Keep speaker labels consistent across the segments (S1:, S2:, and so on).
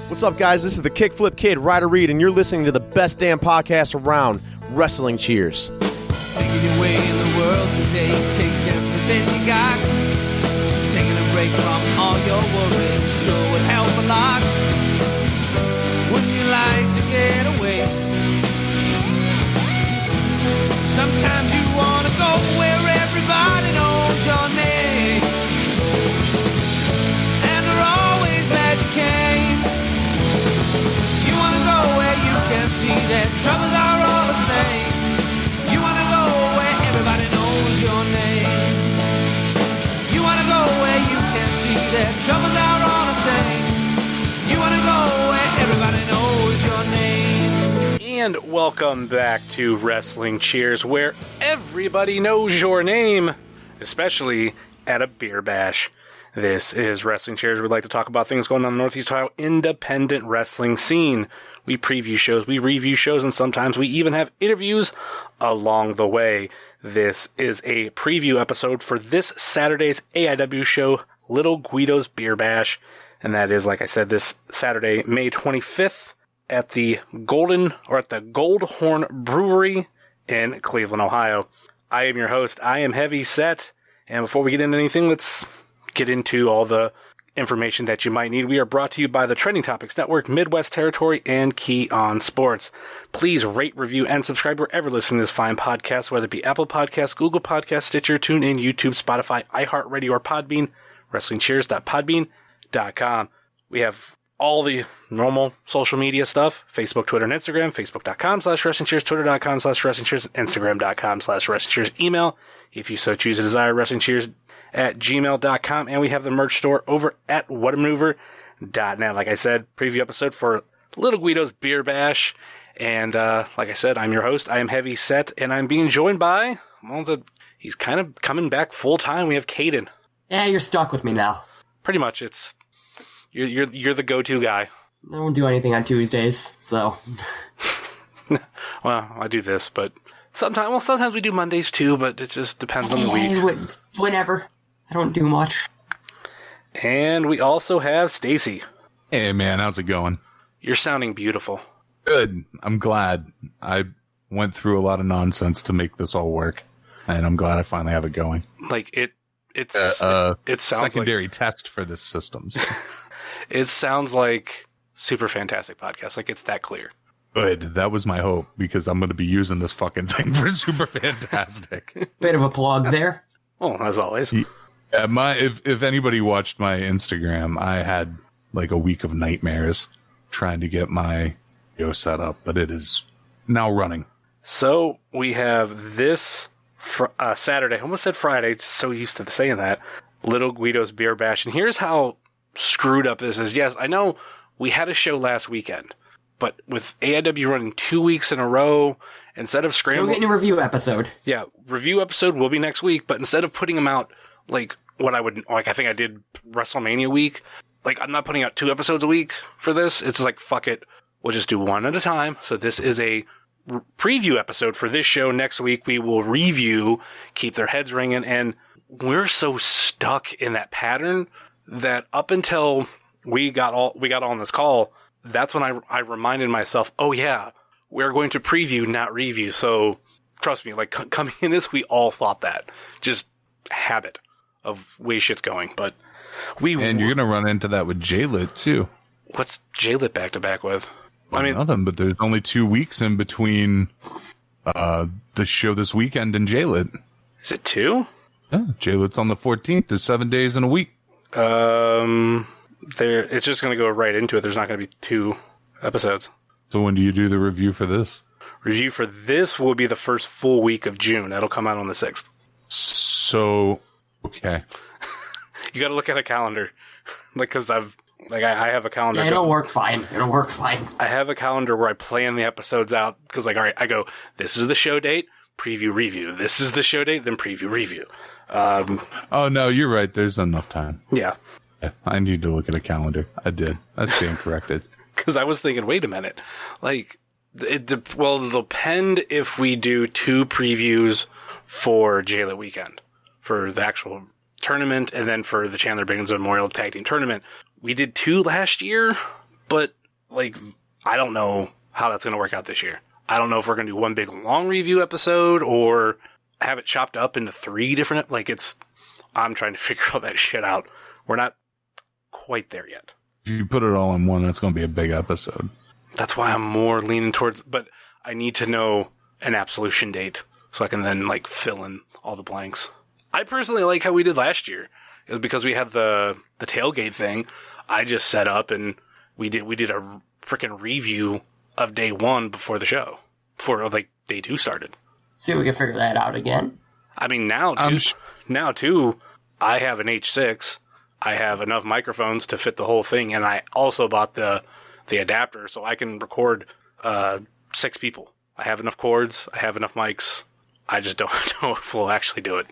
S1: What's up, guys? This is the Kickflip Kid, Ryder Reed, and you're listening to the best damn podcast around, Wrestling Cheers.
S2: Making your way in the world today takes everything you got. Taking a break from all your worries sure would help a lot. Wouldn't you like to get away? Sometimes you want to go where everybody knows your name, and they're always glad you came. You want to go where you can see that troubles are all the same. You want to go where everybody knows your name. You want to go where you can see that troubles are all the same. You want to go where everybody knows your name.
S3: And welcome back to Wrestling Cheers, where everybody knows your name, especially at a beer bash. This is Wrestling Cheers. We'd like to talk about things going on in the Northeast Ohio independent wrestling scene. We preview shows, we review shows, and sometimes we even have interviews along the way. This is a preview episode for this Saturday's AIW show, Little Guido's Beer Bash. And that is, like I said, this Saturday, May 25th at the Goldhorn Brewery in Cleveland, Ohio. I am your host. I am Heavy Set. And before we get into anything, let's get into all the information that you might need. We are brought to you by the Trending Topics Network, Midwest Territory, and Key on Sports. Please rate, review, and subscribe wherever listening to this fine podcast, whether it be Apple Podcasts, Google Podcasts, Stitcher, TuneIn, YouTube, Spotify, iHeartRadio, or Podbean, WrestlingCheers.podbean.com. We have all the normal social media stuff, Facebook, Twitter, and Instagram, Facebook.com/WrestlingCheers, Twitter.com/WrestlingCheers, Instagram.com/WrestlingCheers, email, if you so choose to desire, WrestlingCheers@gmail.com, and we have the merch store over at whatamaneuver.net. Like I said, preview episode for Little Guido's Beer Bash, and like I said, I'm your host. I am Heavy Set, and I'm being joined by, he's kind of coming back full time. We have Kayden.
S4: Yeah, you're stuck with me now.
S3: Pretty much, you're the go-to guy.
S4: I don't do anything on Tuesdays, so.
S3: Well, I do this, but sometimes we do Mondays too, but it just depends on the week.
S4: Whenever. I don't do much.
S3: And we also have Stacy.
S5: Hey man, how's it going?
S3: You're sounding beautiful.
S5: Good. I'm glad. I went through a lot of nonsense to make this all work, and I'm glad I finally have it going.
S3: Like it
S5: sounds secondary
S3: like,
S5: test for this systems.
S3: It sounds like super fantastic podcast. Like it's that clear.
S5: Good. That was my hope, because I'm going to be using this fucking thing for super fantastic.
S4: Bit of a plug there.
S3: Oh, as always.
S5: Yeah, if anybody watched my Instagram, I had like a week of nightmares trying to get my video set up, but it is now running.
S3: So we have this Saturday. I almost said Friday, just so used to saying that. Little Guido's Beer Bash. And here's how screwed up this is. Yes, I know we had a show last weekend, but with AIW running 2 weeks in a row, instead of scrambling...
S4: Still getting a review episode.
S3: Yeah, review episode will be next week, but instead of putting them out, like, I think I did WrestleMania week, like, I'm not putting out 2 episodes a week for this. It's like, fuck it, we'll just do one at a time. So this is a preview episode for this show. Next week, we will review, keep their heads ringing, and we're so stuck in that pattern that up until we got on this call, that's when I reminded myself, oh yeah, we're going to preview, not review. So trust me, like coming in this, we all thought that. Just habit of way shit's going. But and you're
S5: going to run into that with J-Lit too.
S3: What's J-Lit back to back with?
S5: Well, I mean, nothing, but there's only 2 weeks in between the show this weekend and J-Lit.
S3: Is it 2?
S5: Yeah, J-Lit's on the 14th. There's 7 days in a week.
S3: It's just going to go right into it. There's not going to be 2 episodes.
S5: So when do you do the review for this?
S3: Review for this will be the first full week of June. That'll come out on the 6th.
S5: So, okay.
S3: You got to look at a calendar. Because I have a calendar.
S4: Yeah, it'll work fine.
S3: I have a calendar where I plan the episodes out. Because, all right, I go, this is the show date, preview, review. This is the show date, then preview, review.
S5: Oh, no, you're right. There's enough time.
S3: Yeah.
S5: I need to look at a calendar. I did. I stand corrected.
S3: Because I was thinking, wait a minute. Like, it'll depend if we do 2 previews for J-Lit weekend. For the actual tournament, and then for the Chandler Bingham's Memorial Tag Team Tournament. We did 2 last year, But, like, I don't know how that's going to work out this year. I don't know if we're going to do one big long review episode or have it chopped up into 3 different, I'm trying to figure all that shit out. We're not quite there yet.
S5: If you put it all in one, that's going to be a big episode.
S3: That's why I'm more leaning towards, but I need to know an absolution date so I can then, fill in all the blanks. I personally like how we did last year. It was because we had the tailgate thing. I just set up and we did a freaking review of day 1 before the show. Before, day 2 started.
S4: See if we can figure that out again.
S3: I mean, now, too, I have an H6. I have enough microphones to fit the whole thing, and I also bought the adapter so I can record 6 people. I have enough cords. I have enough mics. I just don't know if we'll actually do it.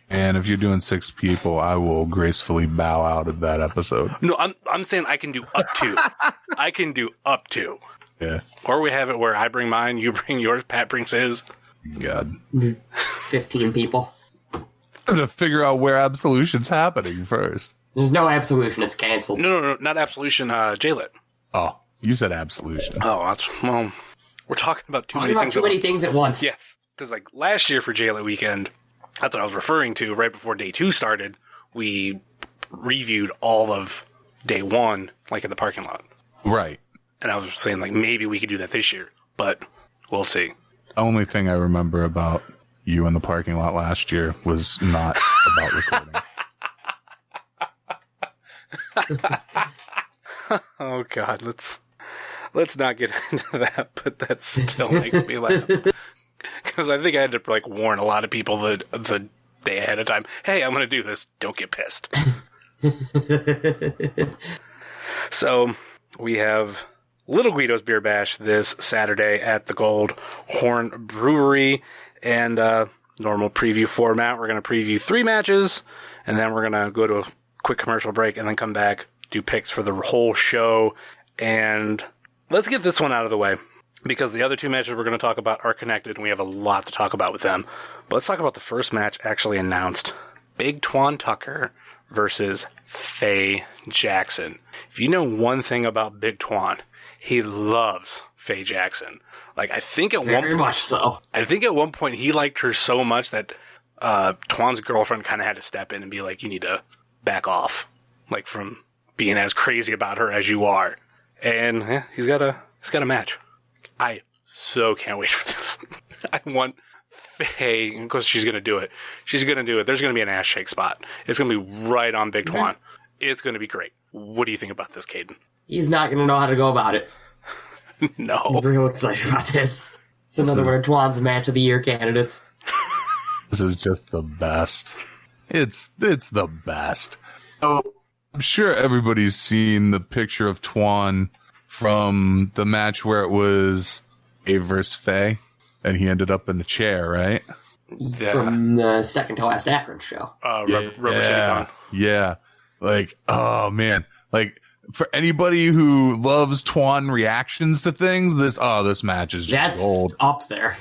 S5: And if you're doing 6 people, I will gracefully bow out of that episode.
S3: No, I'm saying I can do up to. I can do up to.
S5: Yeah.
S3: Or we have it where I bring mine, you bring yours, Pat brings his.
S5: God.
S4: 15 people.
S5: I'm going to figure out where Absolution's happening first.
S4: There's no Absolution. It's canceled.
S3: No, not Absolution, J-Lit.
S5: Oh, you said Absolution.
S3: Oh, we're talking about too many things
S4: at once.
S3: Yes. Because, last year for J-Lit weekend, that's what I was referring to. Right before day 2 started, we reviewed all of day 1, in the parking lot.
S5: Right.
S3: And I was saying, maybe we could do that this year. But we'll see.
S5: The only thing I remember about you in the parking lot last year was not about recording.
S3: Oh, God. Let's not get into that, but that still makes me laugh. Because I think I had to, warn a lot of people the day ahead of time. Hey, I'm going to do this. Don't get pissed. So, we have Little Guido's Beer Bash this Saturday at the Goldhorn Brewery. And normal preview format. We're going to preview 3 matches, and then we're going to go to a quick commercial break, and then come back, do picks for the whole show. And let's get this one out of the way, because the other 2 matches we're going to talk about are connected, and we have a lot to talk about with them. But let's talk about the first match actually announced. Big Tuan Tucker versus Faye Jackson. If you know one thing about Big Tuan, he loves Faye Jackson. I think at
S4: Very much so.
S3: I think at one point he liked her so much that Tuan's girlfriend kind of had to step in and be like, you need to back off, from being as crazy about her as you are. And he's got a match. I so can't wait for this. I want Faye, because she's going to do it. She's going to do it. There's going to be an ass shake spot. It's going to be right on Big Tuan. It's going to be great. What do you think about this, Kayden?
S4: He's not going to know how to go about it.
S3: No.
S4: I'm real excited about this. It's another one of Tuan's Match of the Year candidates.
S5: This is just the best. It's the best. Oh, I'm sure everybody's seen the picture of Tuan from the match where it was A versus Faye, and he ended up in the chair, right?
S3: Yeah.
S4: From the second to last Akron show.
S3: Rubber City Con.
S5: Yeah. Oh man. For anybody who loves Tuan reactions to things, this match is just gold.
S4: Up there.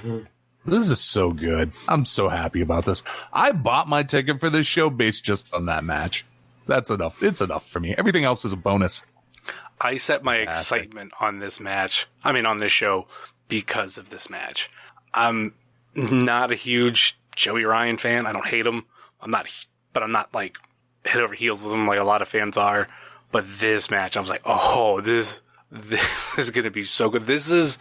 S5: This is so good. I'm so happy about this. I bought my ticket for this show based just on that match. That's enough. It's enough for me. Everything else is a bonus.
S3: I set my excitement on this show because of this match. I'm not a huge Joey Ryan fan. I don't hate him. I'm not head over heels with him like a lot of fans are. But this match, I was like, oh, this is going to be so good. This is,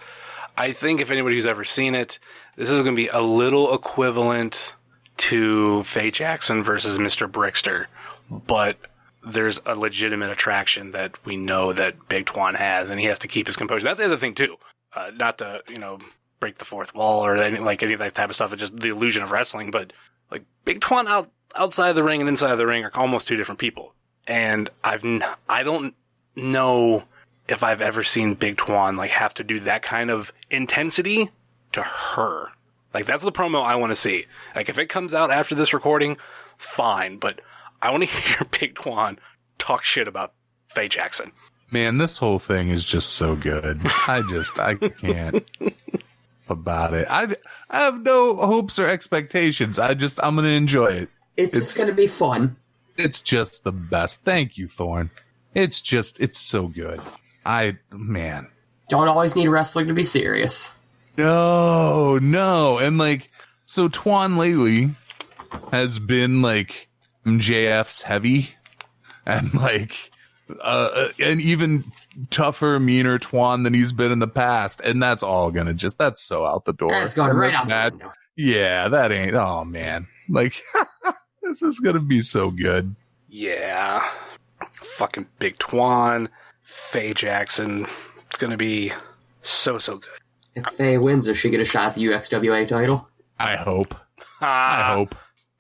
S3: I think if anybody who's ever seen it, this is going to be a little equivalent to Faye Jackson versus Mr. Brickster. But there's a legitimate attraction that we know that Big Tuan has, and he has to keep his composure. That's the other thing, too. Not to, break the fourth wall or any of that type of stuff. It's just the illusion of wrestling. But, Big Tuan outside the ring and inside the ring are almost 2 different people. And I don't know if I've ever seen Big Tuan have to do that kind of intensity to her. That's the promo I want to see. If it comes out after this recording, fine. But I want to hear Big Tuan talk shit about Faye Jackson.
S5: Man, this whole thing is just so good. I can't about it. I have no hopes or expectations. I'm going to enjoy it.
S4: It's just going to be fun.
S5: It's just the best. Thank you, Thorn. It's so good. Man.
S4: Don't always need wrestling to be serious.
S5: No. And, like, so Tuan lately has been, like, MJF's heavy. And, like, an even tougher, meaner Tuan than he's been in the past. And that's all gonna that's so out the door.
S4: That's going right out the window.
S5: Yeah, that ain't, oh, man. Like, this is gonna be so good.
S3: Yeah. Fucking Big Tuan, Faye Jackson. It's gonna be so good.
S4: If Faye wins, does she get a shot at the UXWA title?
S5: I hope. I hope.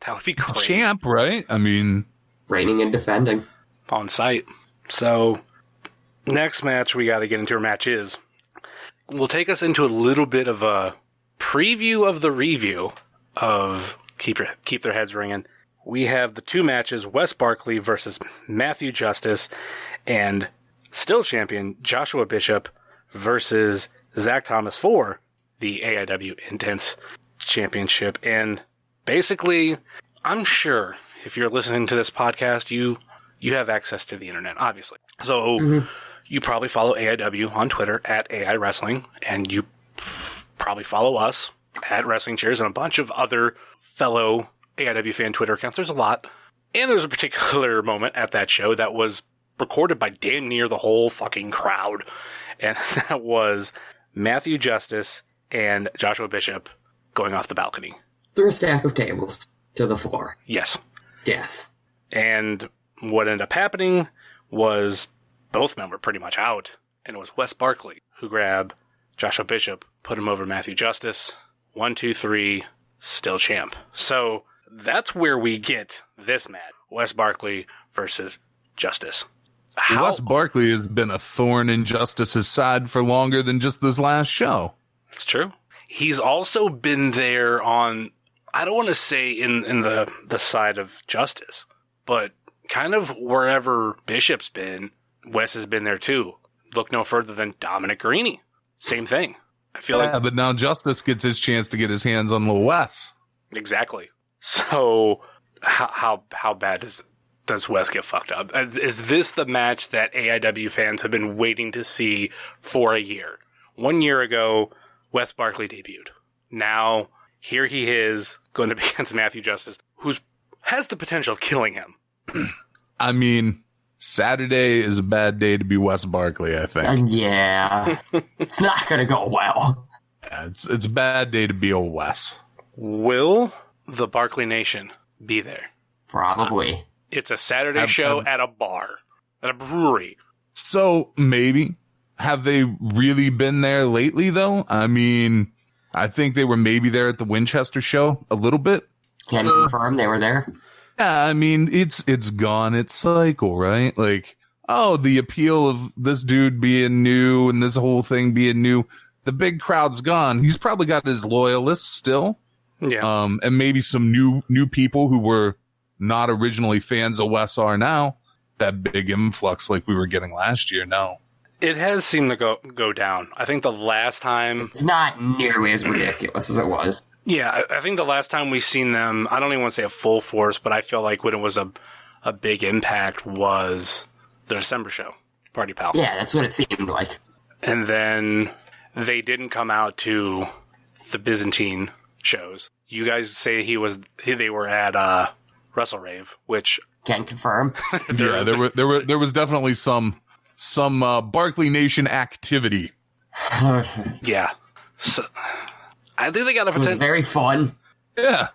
S3: That would be great.
S5: Champ, right? I mean,
S4: Reigning and defending.
S3: On site. So, next match we got to get into our matches will take us into a little bit of a preview of the review of Keep Their Heads Ringing. We have the two matches, Wes Barkley versus Matthew Justice, and still champion Joshua Bishop versus Zach Thomas for the AIW Intense Championship. And basically, I'm sure if you're listening to this podcast, you have access to the internet, obviously. So you probably follow AIW on Twitter at AI Wrestling, and you probably follow us at Wrestling Cheers and a bunch of other fellow AIW fan Twitter accounts. There's a lot. And there's a particular moment at that show that was recorded by damn near the whole fucking crowd. And that was Matthew Justice and Joshua Bishop going off the balcony.
S4: Through a stack of tables to the floor.
S3: Yes.
S4: Death.
S3: And what ended up happening was both men were pretty much out. And it was Wes Barkley who grabbed Joshua Bishop, put him over Matthew Justice. 1, 2, 3, still champ. So that's where we get this match. Wes Barkley versus Justice.
S5: Wes Barkley has been a thorn in Justice's side for longer than just this last show.
S3: That's true. He's also been there on, I don't want to say in the side of Justice, but kind of wherever Bishop's been, Wes has been there too. Look no further than Dominic Greene. Same thing. I feel like.
S5: Yeah, but now Justice gets his chance to get his hands on little Wes.
S3: Exactly. So, how bad does Wes get fucked up? Is this the match that AIW fans have been waiting to see for a year? 1 year ago, Wes Barkley debuted. Now, here he is going to be against Matthew Justice, who has the potential of killing him.
S5: I mean, Saturday is a bad day to be Wes Barkley, I think.
S4: Yeah. It's not going to go well.
S5: Yeah, it's a bad day to be old Wes.
S3: Will the Barkley Nation be there?
S4: Probably.
S3: It's a Saturday show at a bar, at a brewery.
S5: So, maybe. Have they really been there lately, though? I mean, I think they were maybe there at the Winchester show a little bit.
S4: Can confirm they were there.
S5: Yeah, I mean, it's gone its cycle, right? Like, oh, the appeal of this dude being new and this whole thing being new, the big crowd's gone. He's probably got his loyalists still.
S3: Yeah.
S5: And maybe some new people who were not originally fans of Wes are now. That big influx like we were getting last year, no.
S3: It has seemed to go down. I think the last time...
S4: It's not nearly as ridiculous as it was.
S3: Yeah, I think the last time we seen them, I don't even want to say a full force, but I feel like when it was a big impact was the December show, Party Pal.
S4: Yeah, that's what it seemed like.
S3: And then they didn't come out to the Byzantine shows. You guys say they were at Wrestle Rave, which
S4: Can confirm.
S5: Yeah, there was definitely some Barkley Nation activity.
S3: yeah. So, I think they got a
S4: It was
S3: potential.
S4: very fun.
S5: Yeah.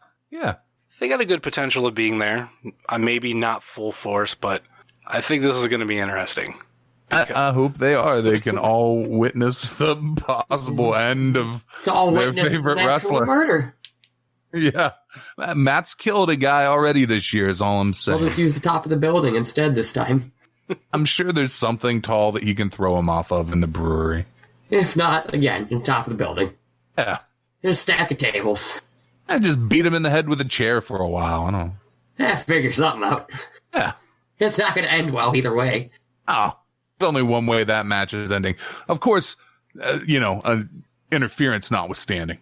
S3: They got a good potential of being there. Maybe not full force, but I think this is going to be interesting.
S5: I hope they are. They can all witness the possible end of
S4: It's all
S5: their
S4: witness
S5: favorite
S4: an actual
S5: wrestler.
S4: murder.
S5: Yeah. Matt's killed a guy already this year, is all I'm
S4: We'll
S5: saying.
S4: just use the top of the building instead this time.
S5: I'm sure there's something tall that he can throw him off of in the brewery.
S4: If not, again, in top of the building.
S5: Yeah.
S4: There's a stack of tables.
S5: I just beat him in the head with a chair for a while. I don't know.
S4: Figure something out.
S5: Yeah.
S4: It's not going to end well either way.
S5: Oh, there's only one way that match is ending. Of course, interference notwithstanding.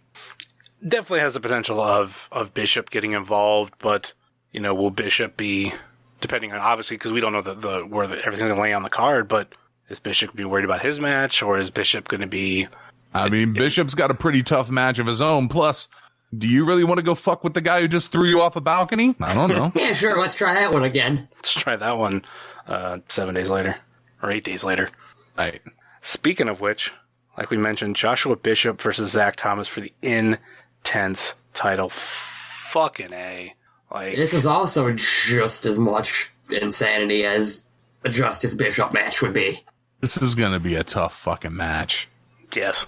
S3: Definitely has the potential of Bishop getting involved, but will Bishop be, depending on obviously because we don't know everything's going to lay on the card, but Is Bishop going to be worried about his match, or is Bishop going to be...
S5: I mean, Bishop's got a pretty tough match of his own. Plus, do you really want to go fuck with the guy who just threw you off a balcony? I don't know.
S4: Yeah, sure, let's try that one again.
S3: Let's try that one 7 days later, or 8 days later.
S5: Right.
S3: Speaking of which, like we mentioned, Joshua Bishop versus Zach Thomas for the Intense title. Fucking A. Like,
S4: This is also just as much insanity as a Justice Bishop match would be.
S5: This is going to be a tough fucking match.
S3: yes.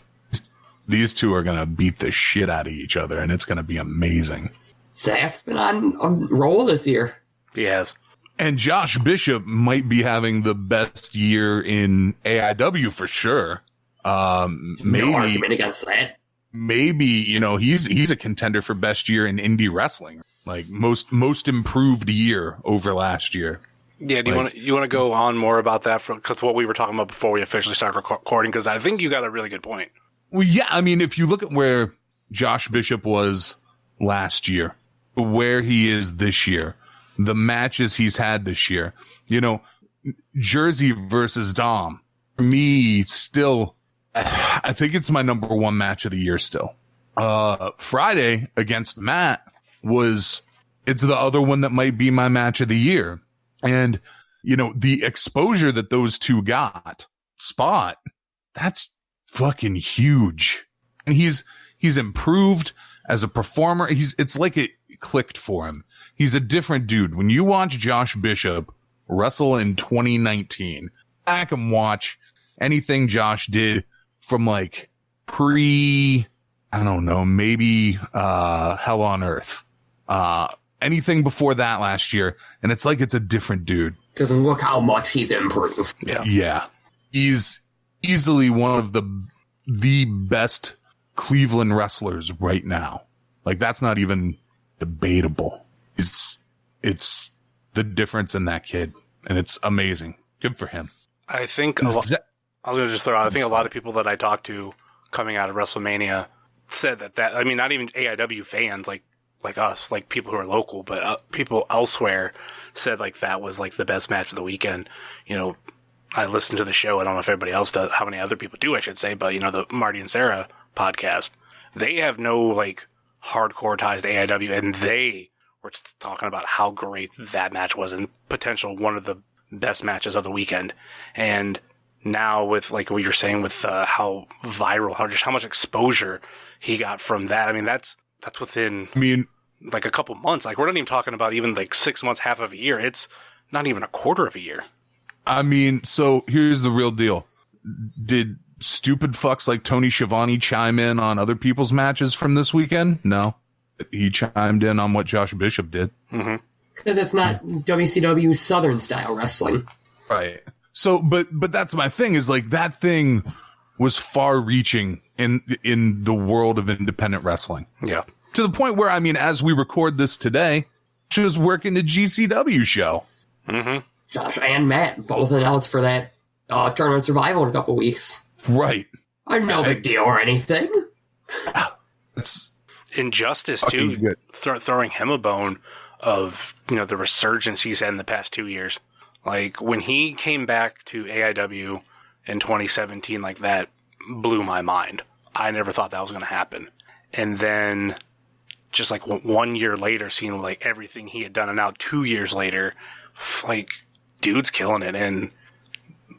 S5: These two are going to beat the shit out of each other, and it's going to be amazing.
S4: Zach's been on a roll this year.
S3: He has.
S5: And Josh Bishop might be having the best year in AIW for sure.
S4: No argument against that.
S5: Maybe, you know, he's a contender for best year in indie wrestling. Like most improved year over last year.
S3: Yeah, do you want to go on more about that? Because what we were talking about before we officially started recording, because I think you got a really good point.
S5: Well, yeah, I mean, if you look at where Josh Bishop was last year, where he is this year, the matches he's had this year, you know, Jersey versus Dom, for me, still, I think it's my number one match of the year still. Friday against Matt it's the other one that might be my match of the year. And, you know, the exposure that those two got, Spot, that's fucking huge. And he's improved as a performer. It's like it clicked for him. He's a different dude. When you watch Josh Bishop wrestle in 2019, back and watch anything Josh did from like I don't know, maybe Hell on Earth. Anything before that last year, and it's like it's a different dude.
S4: Because look how much he's improved.
S5: Yeah. He's easily one of the best Cleveland wrestlers right now. Like, that's not even debatable. It's the difference in that kid, and it's amazing. Good for him.
S3: I think I was going to just throw out, I think a lot of people that I talked to coming out of WrestleMania said that I mean, not even AIW fans, like us, like people who are local, but people elsewhere said like that was like the best match of the weekend. You know, I listened to the show. I don't know if everybody else does, how many other people do, I should say, but you know, the Marty and Sarah podcast, they have no like hardcore ties to AIW, and they were talking about how great that match was and potential one of the best matches of the weekend. And now with like what you're saying with how viral, how much exposure he got from that. I mean, that's within, like a couple months. Like, we're not even talking about even like 6 months, half of a year. It's not even a quarter of a year.
S5: I mean, so here's the real deal. Did stupid fucks like Tony Schiavone chime in on other people's matches from this weekend? No. He chimed in on what Josh Bishop did.
S3: Mm-hmm.
S4: Because it's not WCW Southern style wrestling.
S5: Right. So, but that's my thing, is like that thing was far reaching in the world of independent wrestling.
S3: Yeah.
S5: To the point where, I mean, as we record this today, she was working the GCW show.
S3: Mm-hmm.
S4: Josh and Matt both announced for that Tournament Survival in a couple weeks.
S5: Right.
S4: No big deal or anything.
S5: It's
S3: Injustice,
S5: fucking
S3: too,
S5: good.
S3: throwing him a bone of, you know, the resurgence he's had in the past 2 years. Like, when he came back to AIW in 2017, like, that blew my mind. I never thought that was going to happen. And then, just like 1 year later, seeing like everything he had done, and now 2 years later, like, dude's killing it. And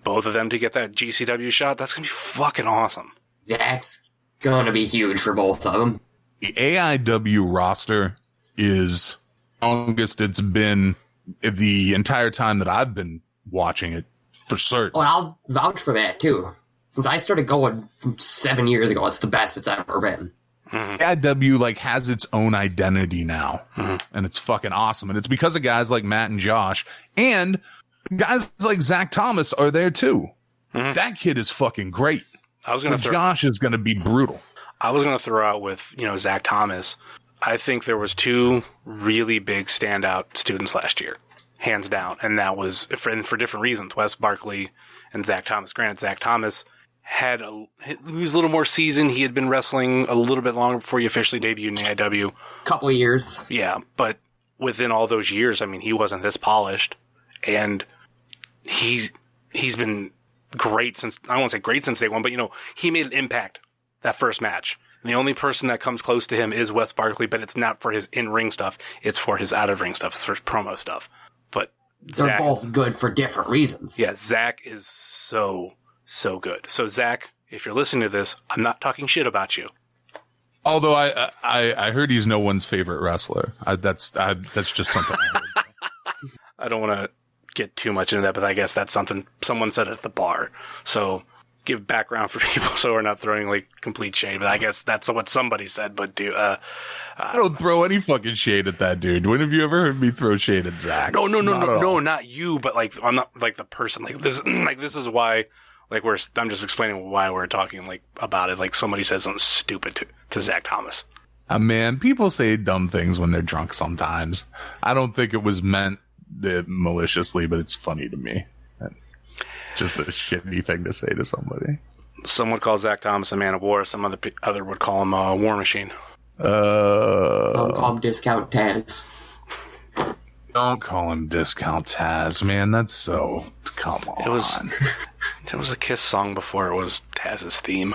S3: both of them to get that GCW shot, that's going to be fucking awesome.
S4: That's going to be huge for both of them.
S5: The AIW roster is the longest it's been the entire time that I've been watching it, for certain.
S4: Well, I'll vouch for that, too. Since I started going 7 years ago, it's the best it's ever been.
S3: Mm-hmm.
S5: AIW like has its own identity now, and it's fucking awesome. And it's because of guys like Matt and Josh, and guys like Zach Thomas are there too.
S3: Mm-hmm.
S5: That kid is fucking great. Josh is going to be brutal.
S3: I was going to throw out with, you know, Zach Thomas. I think there was two really big standout students last year, hands down, and that was for different reasons. Wes Barkley and Zach Thomas. Granted, Zach Thomas he was a little more seasoned. He had been wrestling a little bit longer before he officially debuted in AIW.
S4: Couple of years.
S3: Yeah, but within all those years, I mean, he wasn't this polished, and he's been great since, I won't say great since day one, but he made an impact that first match. And the only person that comes close to him is Wes Barkley, but it's not for his in-ring stuff. It's for his out-of-ring stuff. It's for his promo stuff. But
S4: they're both good for different reasons.
S3: Yeah, Zach is so good. So Zach, if you're listening to this, I'm not talking shit about you.
S5: Although I heard he's no one's favorite wrestler. That's just something I heard.
S3: I don't want to get too much into that, but I guess that's something someone said at the bar. So give background for people so we're not throwing like complete shade. But I guess that's what somebody said. But I
S5: don't throw any fucking shade at that dude. When have you ever heard me throw shade at Zach?
S3: No, not you. But like I'm not like the person. Like this is why. Like I'm just explaining why we're talking like about it. Like somebody said something stupid to Zach Thomas.
S5: Man, people say dumb things when they're drunk sometimes. I don't think it was meant maliciously, but it's funny to me. Just a shitty thing to say to somebody.
S3: Some would call Zach Thomas a man of war. Some other would call him a war machine.
S4: Some call him Discount Taz.
S5: Don't call him Discount Taz, man. That's so... Come on.
S3: There was a Kiss song before it was Taz's theme.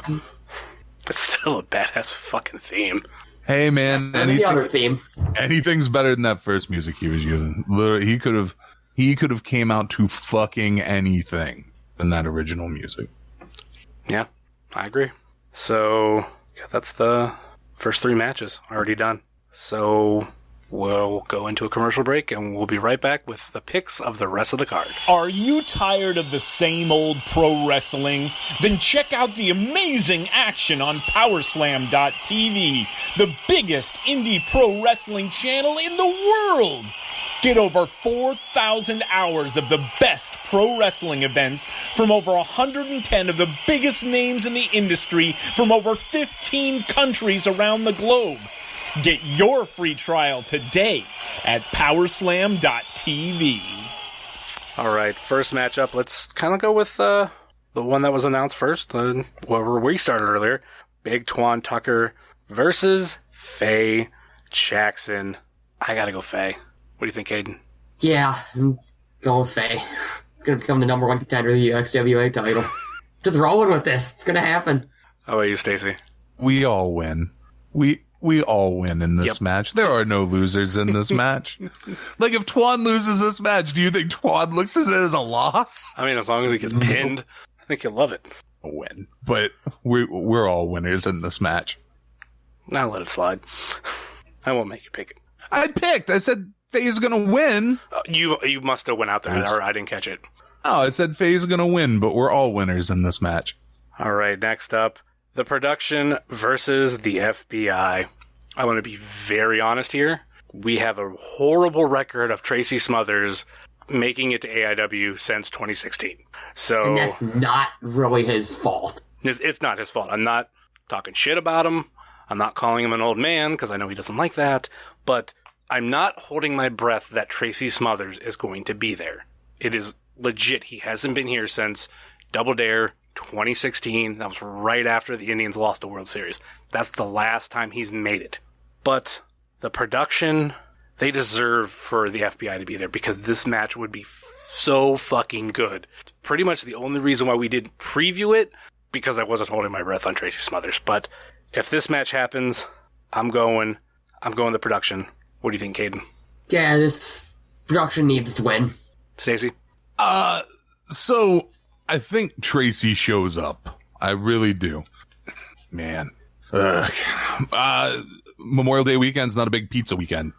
S3: It's still a badass fucking theme.
S5: Hey, man.
S4: The other theme.
S5: Anything's better than that first music he was using. Literally, he could have came out to fucking anything than that original music.
S3: Yeah, I agree. So, yeah, that's the first 3 matches already done. So... we'll go into a commercial break, and we'll be right back with the picks of the rest of the card.
S6: Are you tired of the same old pro wrestling? Then check out the amazing action on Powerslam.tv, the biggest indie pro wrestling channel in the world. Get over 4,000 hours of the best pro wrestling events from over 110 of the biggest names in the industry from over 15 countries around the globe. Get your free trial today at Powerslam.tv.
S3: All right, first matchup. Let's kind of go with the one that was announced first, where we started earlier. Big Tuan Tucker versus Faye Jackson. I gotta go Faye. What do you think, Kayden?
S4: Yeah, I'm going Faye. It's gonna become the number 1 contender of the UXWA title. Just rolling with this. It's gonna happen.
S3: How about you, Stacy?
S5: We all win. We all win in this match. There are no losers in this match. Like, if Tuan loses this match, do you think Tuan looks at it as a loss?
S3: I mean, as long as he gets pinned, I think he'll love it.
S5: A win. But we're all winners in this match.
S3: I'll let it slide. I won't make you pick it.
S5: I picked. I said Faye's going to win.
S3: You must have went out there, or I didn't catch it.
S5: Oh, I said Faye's going to win, but we're all winners in this match.
S3: All right, next up. The production versus the FBI. I want to be very honest here. We have a horrible record of Tracy Smothers making it to AIW since 2016.
S4: And that's not really his fault.
S3: It's not his fault. I'm not talking shit about him. I'm not calling him an old man because I know he doesn't like that. But I'm not holding my breath that Tracy Smothers is going to be there. It is legit. He hasn't been here since Double Dare 2016. That was right after the Indians lost the World Series. That's the last time he's made it. But the production, they deserve for the FBI to be there because this match would be so fucking good. It's pretty much the only reason why we didn't preview it, because I wasn't holding my breath on Tracy Smothers. But if this match happens, I'm going the production. What do you think, Kayden?
S4: Yeah, this production needs to win.
S3: Stacy?
S5: So I think Tracy shows up. I really do. Man. Memorial Day weekend's not a big pizza weekend.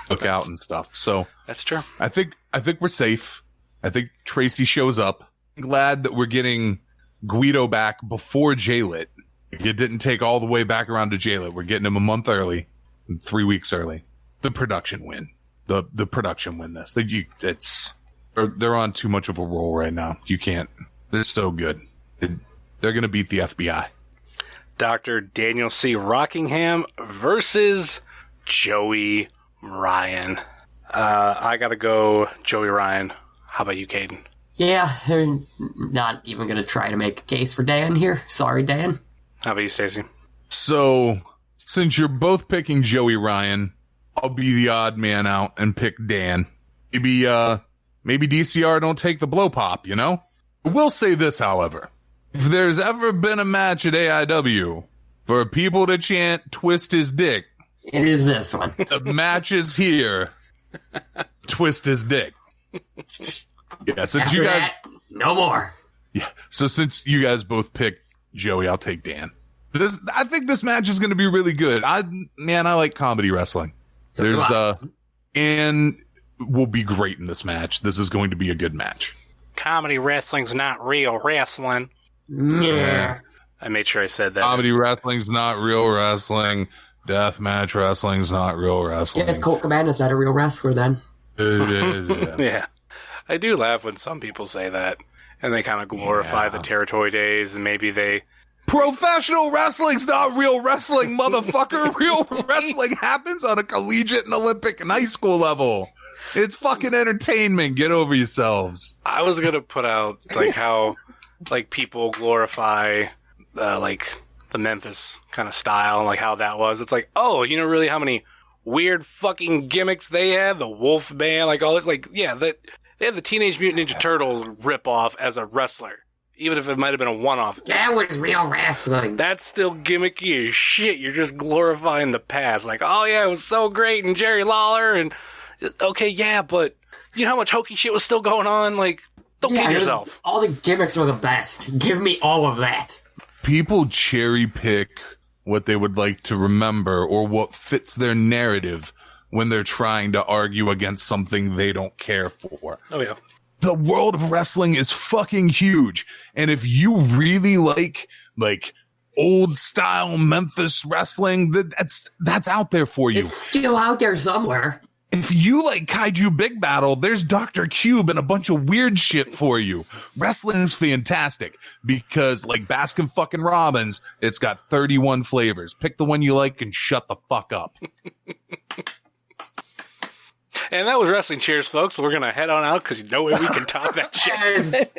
S5: Look out and stuff. So
S3: that's true.
S5: I think we're safe. I think Tracy shows up. I'm glad that we're getting Guido back before J-Lit. It didn't take all the way back around to J-Lit. We're getting him a month early, 3 weeks early. The production win. The production win this. They're on too much of a roll right now. You can't. They're so good. They're going to beat the FBI.
S3: Dr. Daniel C. Rockingham versus Joey Ryan. I got to go Joey Ryan. How about you, Kayden?
S4: Yeah, they're not even going to try to make a case for Dan here. Sorry, Dan.
S3: How about you, Stacy?
S5: So, since you're both picking Joey Ryan, I'll be the odd man out and pick Dan. Maybe DCR don't take the blow pop, you know? I will say this, however. If there's ever been a match at AIW for people to chant twist his dick,
S4: It is this one.
S5: the match is here. Twist his dick. Yeah, since
S4: After
S5: you guys,
S4: that, no more.
S5: yeah. So since you guys both picked Joey, I'll take Dan. I think this match is going to be really good. I like comedy wrestling. And will be great in this match. This is going to be a good match.
S3: Comedy wrestling's not real wrestling.
S4: Yeah.
S3: I made sure I said that.
S5: Comedy wrestling's not real wrestling. Deathmatch wrestling's not real wrestling.
S4: Guess Colt Cabana's not a real wrestler then.
S5: It is, yeah.
S3: Yeah. I do laugh when some people say that, and they kind of glorify the territory days, and maybe they...
S5: Professional wrestling's not real wrestling, motherfucker. Real wrestling happens on a collegiate and Olympic and high school level. It's fucking entertainment. Get over yourselves.
S3: I was going to put out, like, how, like, people glorify, like, the Memphis kind of style, and, like, how that was. It's like, oh, you know really how many weird fucking gimmicks they had? The Wolf Band, like, all this, like, yeah, they had the Teenage Mutant Ninja Turtle ripoff as a wrestler. Even if it might have been a one-off.
S4: That was real wrestling.
S3: That's still gimmicky as shit. You're just glorifying the past. Like, oh yeah, it was so great, and Jerry Lawler, and... Okay, yeah, but you know how much hokey shit was still going on? Like, don't kid yourself.
S4: All the gimmicks were the best. Give me all of that.
S5: People cherry pick what they would like to remember or what fits their narrative when they're trying to argue against something they don't care for.
S3: Oh, yeah.
S5: The world of wrestling is fucking huge. And if you really like old style Memphis wrestling, that's out there for you.
S4: It's still out there somewhere.
S5: If you like Kaiju Big Battle, there's Dr. Cube and a bunch of weird shit for you. Wrestling's fantastic because, like Baskin fucking Robbins, it's got 31 flavors. Pick the one you like and shut the fuck up.
S3: And that was Wrestling Cheers, folks. We're going to head on out because no way we can top that shit.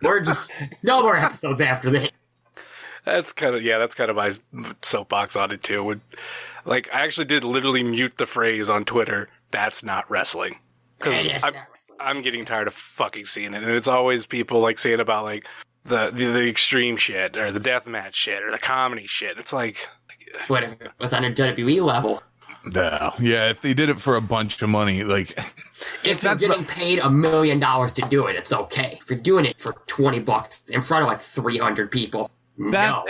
S4: We're just... No more episodes after that.
S3: That's kind of my soapbox on it, too. Like, I actually did literally mute the phrase on Twitter, that's not wrestling. Because I'm getting tired of fucking seeing it. And it's always people, like, saying about, like, the extreme shit, or the deathmatch shit, or the comedy shit. It's like...
S4: What if it was on a WWE level?
S5: No. Yeah, if they did it for a bunch of money, like...
S4: If you're getting paid $1 million to do it, it's okay. If you're doing it for $20 in front of, like, 300 people, that's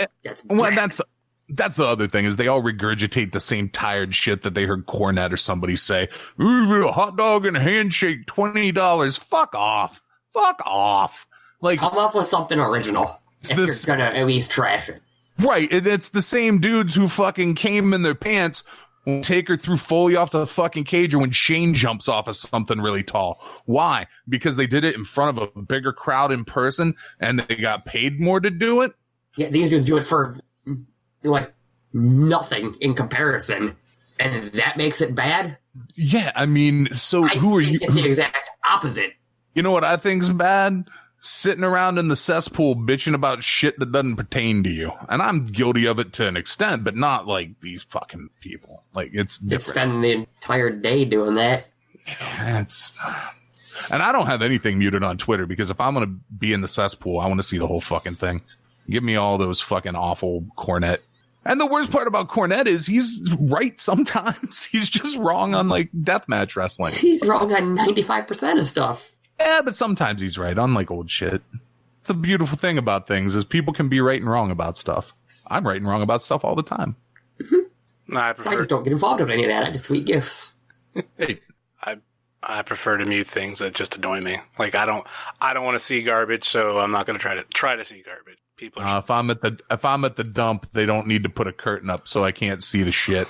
S5: the other thing is they all regurgitate the same tired shit that they heard Cornette or somebody say. Ooh, a hot dog and a handshake, $20. Fuck off. Like,
S4: come up with something original if you're gonna at least trash it.
S5: Right, it's the same dudes who fucking came in their pants when Taker threw Foley off the fucking cage or when Shane jumps off of something really tall. Why? Because they did it in front of a bigger crowd in person and they got paid more to do it?
S4: Yeah, these dudes do it for, like, nothing in comparison. And that makes it bad?
S5: Yeah, I mean, so who are you?
S4: It's the exact opposite.
S5: You know what I think's bad? Sitting around in the cesspool bitching about shit that doesn't pertain to you. And I'm guilty of it to an extent, but not like these fucking people. Like, it's different.
S4: Spend the entire day doing that.
S5: Yeah, and I don't have anything muted on Twitter because if I'm going to be in the cesspool, I want to see the whole fucking thing. Give me all those fucking awful Cornette. And the worst part about Cornette is he's right sometimes. He's just wrong on, like, deathmatch wrestling.
S4: He's wrong on 95% of stuff.
S5: Yeah, but sometimes he's right on, like, old shit. It's a beautiful thing about things is people can be right and wrong about stuff. I'm right and wrong about stuff all the time.
S3: No, I
S4: just don't get involved with any of that. I just tweet GIFs.
S5: Hey.
S3: I prefer to mute things that just annoy me. Like, I don't want to see garbage, so I'm not going to try to see garbage. People are
S5: if I'm at the dump, they don't need to put a curtain up so I can't see the shit.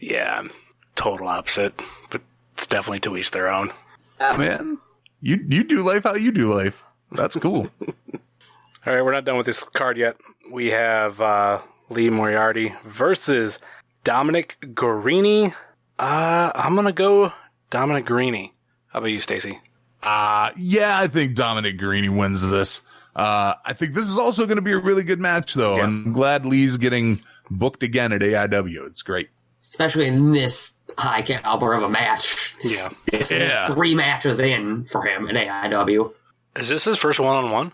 S3: Yeah, I'm total opposite, but it's definitely to each their own.
S5: Yeah, man. You do life how you do life. That's cool.
S3: All right, we're not done with this card yet. We have Lee Moriarty versus Dominic Greene. I'm going to go Dominic Greene. How about you, Stacy?
S5: Yeah, I think Dominic Greene wins this. I think this is also going to be a really good match, though. Yeah. I'm glad Lee's getting booked again at AIW. It's great.
S4: Especially in this high caliber of a match.
S3: Yeah.
S4: 3 matches in for him in AIW.
S3: Is this his first one-on-one?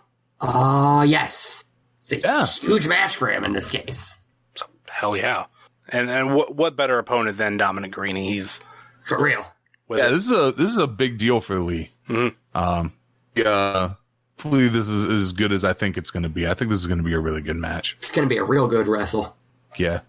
S4: Yes. It's a huge match for him in this case.
S3: So, hell yeah. And what better opponent than Dominic Greene? He's
S4: for real.
S5: This is a big deal for Lee.
S3: Mm-hmm.
S5: Hopefully this is as good as I think it's going to be. I think this is going to be a really good match.
S4: It's going to be a real good wrestle.
S5: Yeah.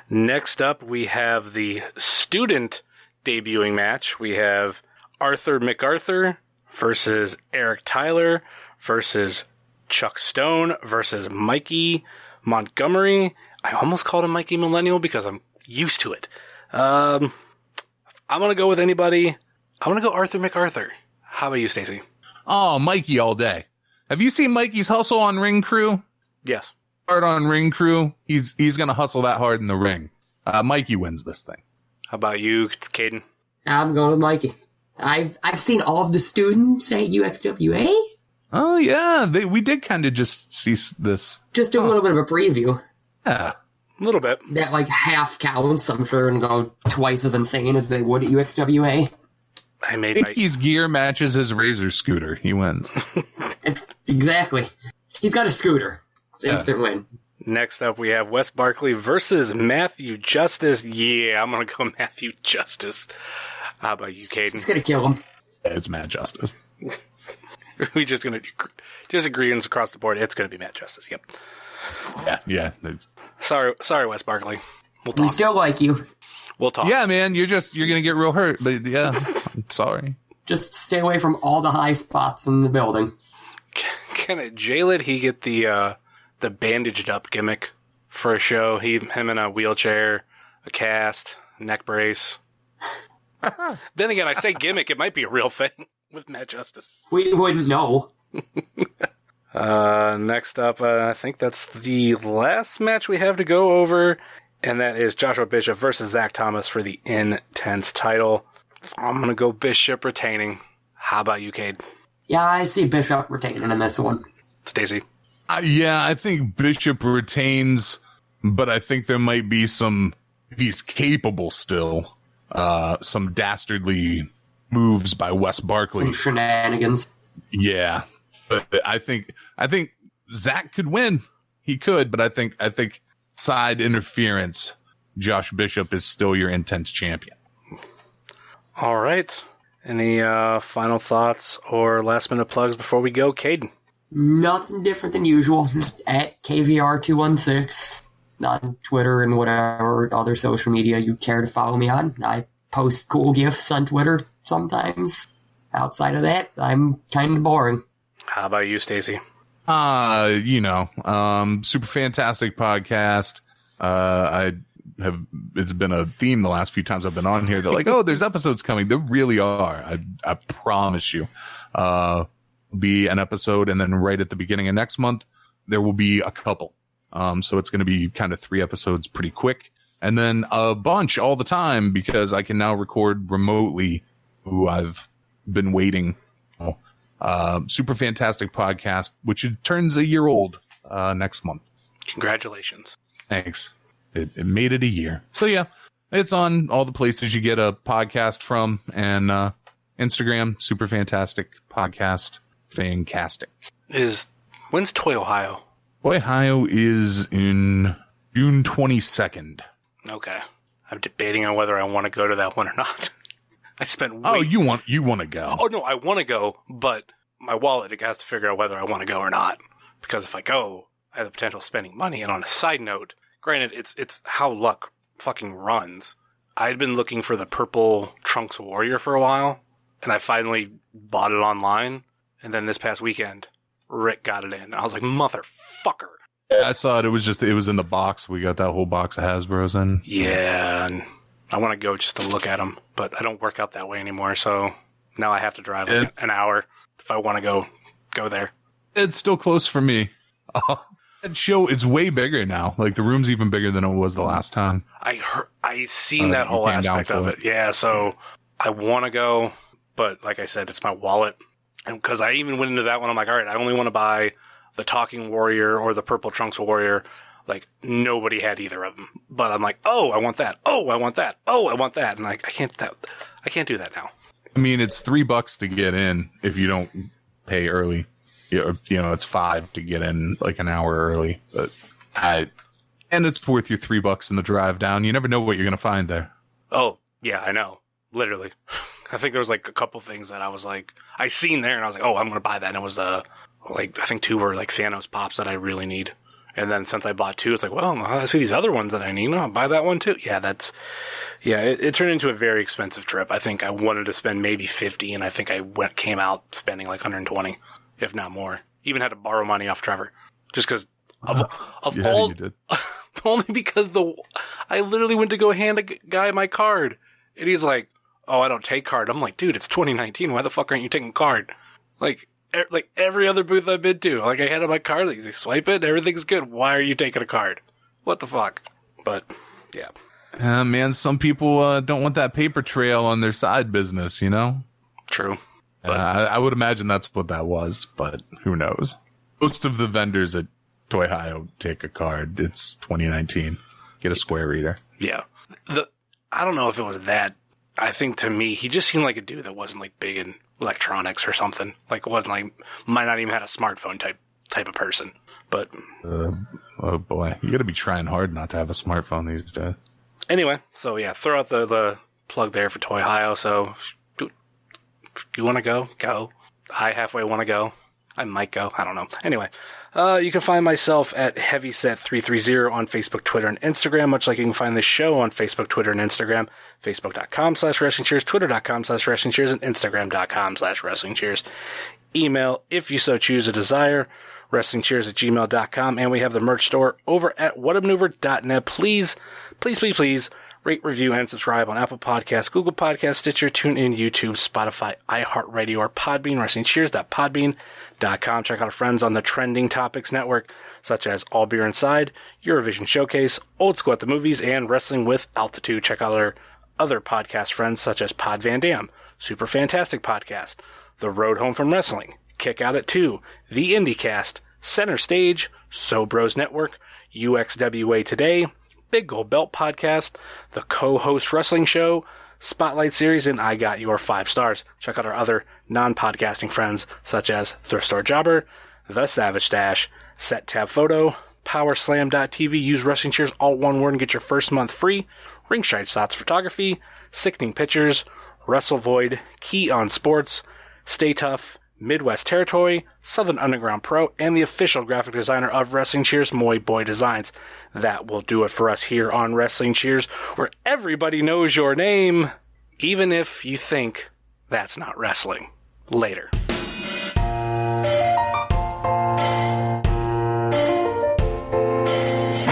S3: Next up, we have the student debuting match. We have Arthur MacArthur versus Eric Tyler versus Chuck Stone versus Mikey Montgomery. I almost called him Mikey Millennial because I'm used to it. I'm going to go with anybody. I'm going to go Arthur MacArthur. How about you, Stacy?
S5: Oh, Mikey all day. Have you seen Mikey's hustle on Ring Crew?
S3: Yes.
S5: Hard on Ring Crew. He's going to hustle that hard in the ring. Mikey wins this thing.
S3: How about you, Kayden?
S4: I'm going with Mikey. I've seen all of the students at UXWA.
S5: Oh, yeah. We did kind of just see this.
S4: Just do a little bit of a preview.
S5: Yeah.
S3: A little bit.
S4: That, like, half counts, I'm sure, and go twice as insane as they would at UXWA.
S3: I made
S5: Mickey's gear matches his Razor scooter. He wins.
S4: Exactly. He's got a scooter. It's an instant win.
S3: Next up, we have Wes Barkley versus Matthew Justice. Yeah, I'm going to go Matthew Justice. How about you, Kayden?
S4: He's going to kill him.
S5: Yeah, it's Matt Justice.
S3: We're just going to just agreeing across the board. It's going to be Matt Justice. Yep.
S5: Yeah.
S3: Sorry, Wes Barkley. We'll talk.
S4: We still like you.
S3: We'll talk.
S5: Yeah, man, you're going to get real hurt. But yeah, I'm sorry.
S4: Just stay away from all the high spots in the building.
S3: Can Jaled he get the bandaged up gimmick for a show? Him in a wheelchair, a cast, neck brace. Then again, I say gimmick, it might be a real thing with Matt Justice.
S4: We wouldn't know.
S3: Next up, I think that's the last match we have to go over, and that is Joshua Bishop versus Zach Thomas for the Intense title. I'm going to go Bishop retaining. How about you, Cade?
S4: Yeah, I see Bishop retaining in this one.
S3: Stacy?
S5: Yeah, I think Bishop retains, but I think there might be some, if he's capable still, some dastardly moves by Wes Barkley.
S4: Some shenanigans.
S5: Yeah. But I think Zach could win. He could, but I think side interference, Josh Bishop is still your Intense champion.
S3: All right. Any final thoughts or last minute plugs before we go, Kayden?
S4: Nothing different than usual. Just at KVR216 on Twitter and whatever other social media you care to follow me on. I post cool GIFs on Twitter sometimes. Outside of that, I'm kind of boring.
S3: How about you, Stacy?
S5: Super fantastic podcast. It's been a theme the last few times I've been on here. They're like, oh, there's episodes coming. There really are. I promise you. Be an episode, and then right at the beginning of next month, there will be a couple. So it's going to be kind of 3 episodes pretty quick, and then a bunch all the time because I can now record remotely. Ooh, I've been waiting. Super fantastic podcast, which turns a year old next month.
S3: Congratulations.
S5: Thanks. It made it a year. So yeah, it's on all the places you get a podcast from, and Instagram, Super Fantastic Podcast, fantastic.
S3: When's Toy Ohio?
S5: Toy Ohio is in June 22nd.
S3: Okay. I'm debating on whether I want to go to that one or not. I spent
S5: you want to go?
S3: Oh no, I want to go, but my wallet has to figure out whether I want to go or not. Because if I go, I have the potential of spending money. And on a side note, granted, it's how luck fucking runs. I'd been looking for the purple Trunks Warrior for a while, and I finally bought it online. And then this past weekend, Rick got it in. I was like, motherfucker.
S5: Yeah, I saw it. It was in the box. We got that whole box of Hasbro's in.
S3: Yeah, and I want to go just to look at them, but I don't work out that way anymore, so now I have to drive an hour if I want to go there.
S5: It's still close for me. That show is way bigger now. Like, the room's even bigger than it was the last time.
S3: I seen that whole aspect of it. Yeah, so I want to go, but like I said, it's my wallet. And because I even went into that one, I'm like, all right, I only want to buy the Talking Warrior or the Purple Trunks Warrior. Like, nobody had either of them. But I'm like, oh, I want that. Oh, I want that. Oh, I want that. And I can't do that now.
S5: I mean, it's $3 to get in if you don't pay early. It's $5 to get in like an hour early, and it's worth your $3 in the drive down. You never know what you're going to find there.
S3: Oh, yeah, I know. Literally. I think there was like a couple things that I was like, I seen there and I was like, oh, I'm going to buy that. And it was like, I think 2 were like Thanos pops that I really need. And then since I bought 2, it's like, well, I see these other ones that I need. I'll buy that one too. Yeah, it turned into a very expensive trip. I think I wanted to spend maybe $50, and I think I came out spending like $120, if not more. Even had to borrow money off Trevor, just because
S5: You did.
S3: only because I literally went to go hand a guy my card, and he's like, "Oh, I don't take card." I'm like, "Dude, it's 2019. Why the fuck aren't you taking card?" Like every other booth I've been to, like I handed my card, like, they swipe it, everything's good. Why are you taking a card? What the fuck? But yeah.
S5: Man, some people don't want that paper trail on their side business, you know?
S3: True. But
S5: I would imagine that's what that was, but who knows? Most of the vendors at Toy Hio take a card. It's 2019. Get a square reader.
S3: yeah. I don't know if it was that. I think to me, he just seemed like a dude that wasn't like big in electronics or something. Like wasn't like, might not even had a smartphone type of person. But
S5: oh boy, you got to be trying hard not to have a smartphone these days.
S3: anyway, so yeah, throw out the plug there for Toy Hio. So you want to go? Go. I halfway want to go. I might go. I don't know. Anyway, you can find myself at Heavyset330 on Facebook, Twitter, and Instagram, much like you can find the show on Facebook, Twitter, and Instagram. Facebook.com/WrestlingCheers, Twitter.com/WrestlingCheers, and Instagram.com/WrestlingCheers. Email, if you so choose a desire, WrestlingCheers@gmail.com, and we have the merch store over at whatamaneuver.net. Please rate, review, and subscribe on Apple Podcasts, Google Podcasts, Stitcher, TuneIn, YouTube, Spotify, iHeartRadio, or Podbean, WrestlingCheers.podbean.com. Check out our friends on the Trending Topics Network, such as All Beer Inside, Eurovision Showcase, Old School at the Movies, and Wrestling with Altitude. Check out our other podcast friends, such as Pod Van Dam, Super Fantastic Podcast, The Road Home from Wrestling, Kick Out at 2, The IndieCast, Center Stage, So Bros Network, UXWA Today, Big Gold Belt Podcast, the Co-Host Wrestling Show, Spotlight Series, and I Got Your 5 Stars. Check out our other non-podcasting friends, such as Thrift Store Jobber, The Savage Stash, Set Tab Photo, PowerSlam.tv, use Wrestling Cheers, all one word, and get your first month free, Ringside Shots Photography, Sickening Pictures, Wrestle Void, Key on Sports, Stay Tough, Midwest Territory, Southern Underground Pro, and the official graphic designer of Wrestling Cheers, Moy Boy Designs. That will do it for us here on Wrestling Cheers, where everybody knows your name, even if you think that's not wrestling. Later.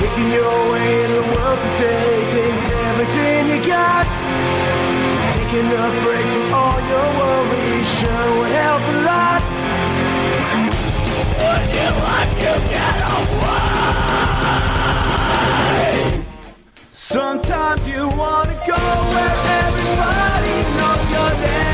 S2: Making your way in the world today takes everything you got. Taking a break from all your worries sure would help a lot. Would you like to get away? Sometimes you wanna go where everybody knows your name.